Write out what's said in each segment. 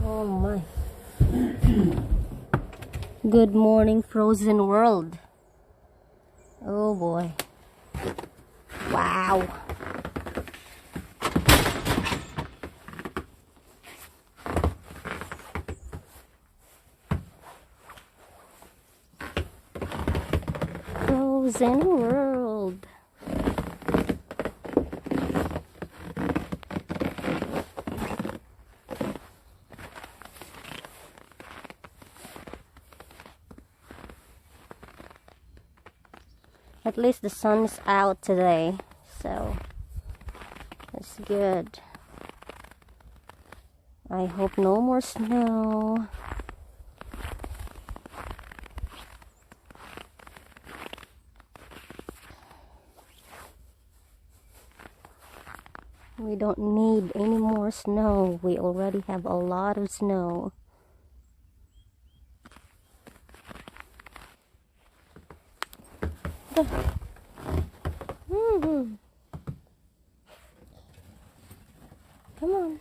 Oh my. Good morning, frozen world. Oh boy. Wow. Frozen world. At least the sun's out today, so it's good. I hope no more snow. We don't need any more snow. We already have a lot of snow. Come on.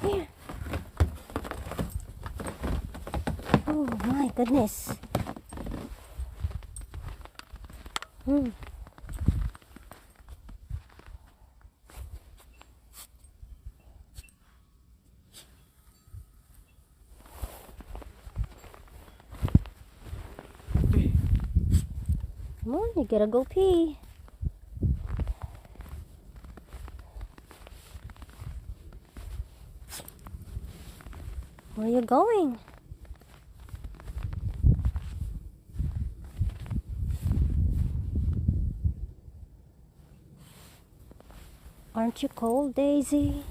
Here. Oh my goodness. Come on, you gotta go pee. Where are you going? Aren't you cold, Daisy?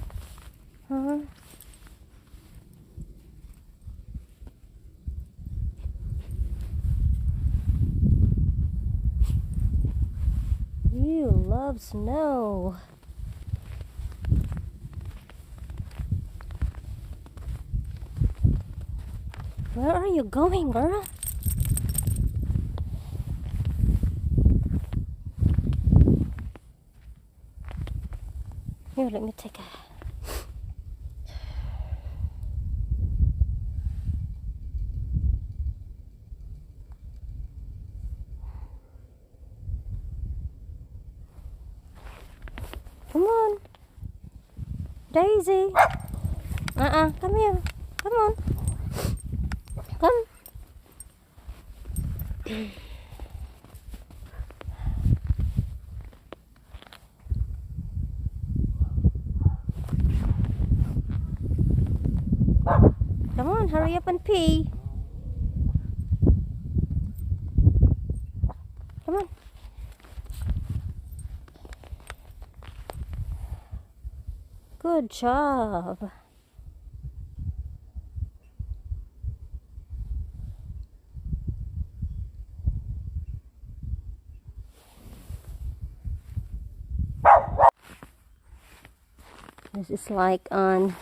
Huh? You love snow. Where are you going, girl? Here, let me take a... Come on. Daisy. Come here. Come on. Come. Come on, hurry up and pee. Come on. Good job. This is like on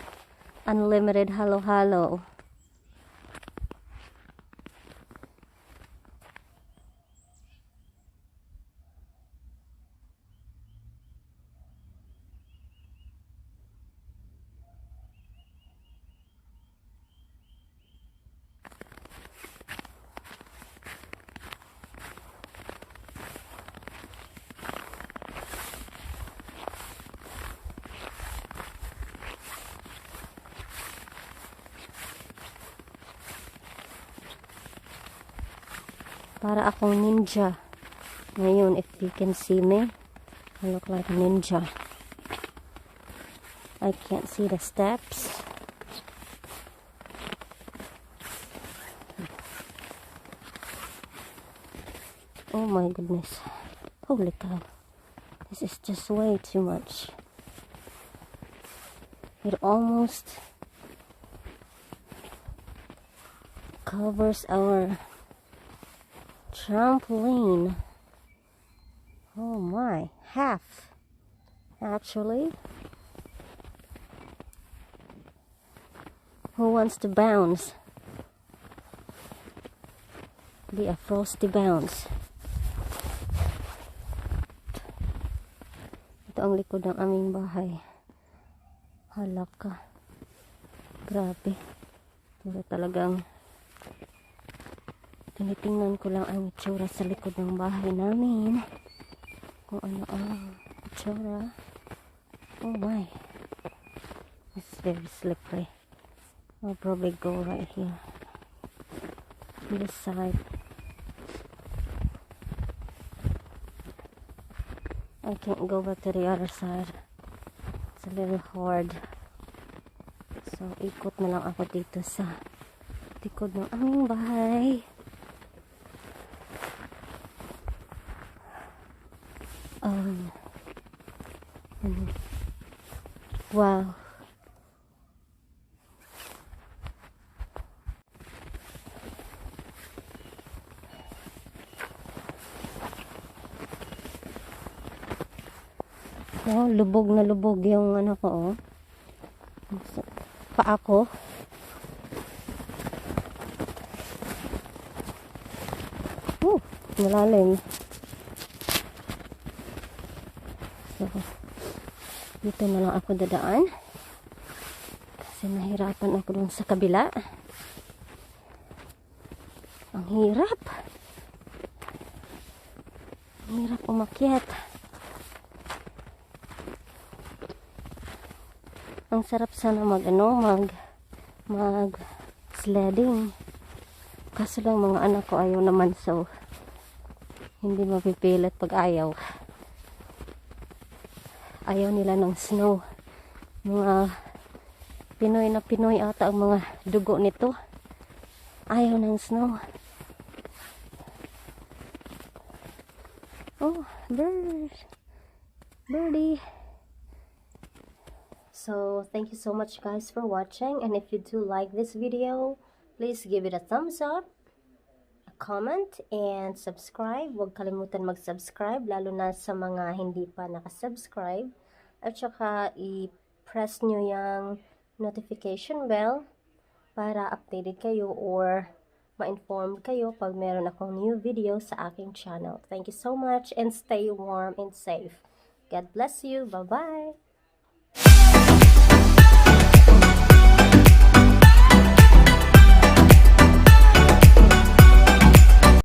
unlimited halo. Para akong ninja. Ngayon, if you can see me, I look like a ninja. I can't see the steps. Oh my goodness. Holy cow. This is just way too much. It almost covers our trampoline. Oh my, half actually. Who wants to bounce? Be a frosty bounce. Ito ang likod ng aming bahay. Hala ka. Grabe. Pero talagang tinitingnan ko lang ang itsura sa likod ng bahay namin. Kung ano ang itsura. Oh my. It's very slippery. I'll probably go right here. This side. I can't go back to the other side. It's a little hard. So, ikot na lang ako dito sa likod ng aming bahay. Wow. Oh, lubog na lubog yung ano ko, oh. Paa ko. Malalim. So, dito na lang ako dadaan. Kasi nahirapan ako dun sa kabila. Ang hirap. Ang hirap umakyat. Ang sarap sana mag sledding. Kaso lang mga anak ko ayaw naman, so hindi mapipilit pag ayaw. Ayaw nila ng snow. Mga Pinoy na Pinoy ata ang mga dugo nito. Ayaw ng snow. Oh, birdie. So, thank you so much guys for watching, and if you do like this video, please give it a thumbs up, a comment, and subscribe. Huwag kalimutan mag-subscribe, lalo na sa mga hindi pa nakasubscribe. At saka, i-press nyo yung notification bell para updated kayo or ma-informed kayo pag meron akong new video sa aking channel. Thank you so much, and stay warm and safe. God bless you. Bye-bye!